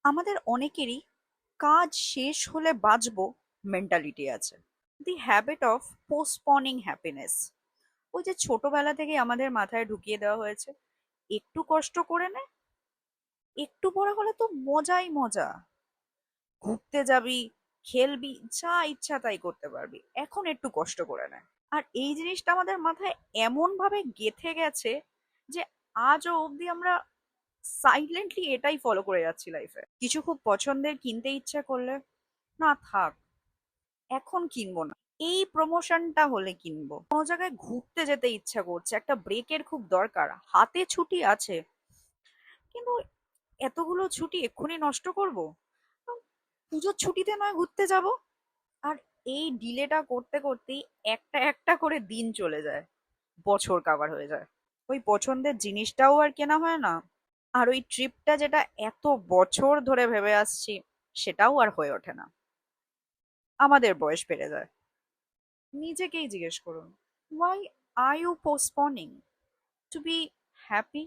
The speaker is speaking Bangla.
আমাদের অনেকেরই কাজ শেষ হলে বাঁচবো মেন্টালিটি আছে। দি হ্যাবিট অফ পোস্টপনিং হ্যাপিনেস, ওই যে ছোটবেলা থেকে আমাদের মাথায় ঢুকিয়ে দেওয়া হয়েছে, একটু কষ্ট করে নে, একটু বড় হলে তো মজাই মজা, ঘুরতে যাবি, খেলবি, যা ইচ্ছা তাই করতে পারবি, এখন একটু কষ্ট করে নে। আর এই জিনিসটা আমাদের মাথায় এমন ভাবে গেঁথে গেছে যে আজও অবধি আমরা সাইলেন্টলি এটাই ফলো করে যাচ্ছি লাইফে। কিছু খুব পছন্দের কিনতে ইচ্ছা করলে, না থাক, এখন কিনবো না, এই প্রমোশনটা হলে কিনবো। কোনো জায়গায় ঘুরতে যেতে ইচ্ছা করছে, একটা ব্রেকের খুব দরকার, হাতে ছুটি আছে, কিন্তু এতগুলো ছুটি এক্ষুনি নষ্ট করব? পুজোর ছুটিতে নয় ঘুরতে যাব। আর এই ডিলেটা করতে করতেই একটা একটা করে দিন চলে যায়, বছর কাভার হয়ে যায়, ওই পছন্দের জিনিসটাও আর কেনা হয় না। আর ওই ট্রিপটা যেটা এত বছর ধরে ভেবে আসছি, সেটাও আর হয়ে ওঠে না। আমাদের বয়স বেড়ে যায়। নিজেকেই জিজ্ঞেস করুন, why are you postponing to be happy?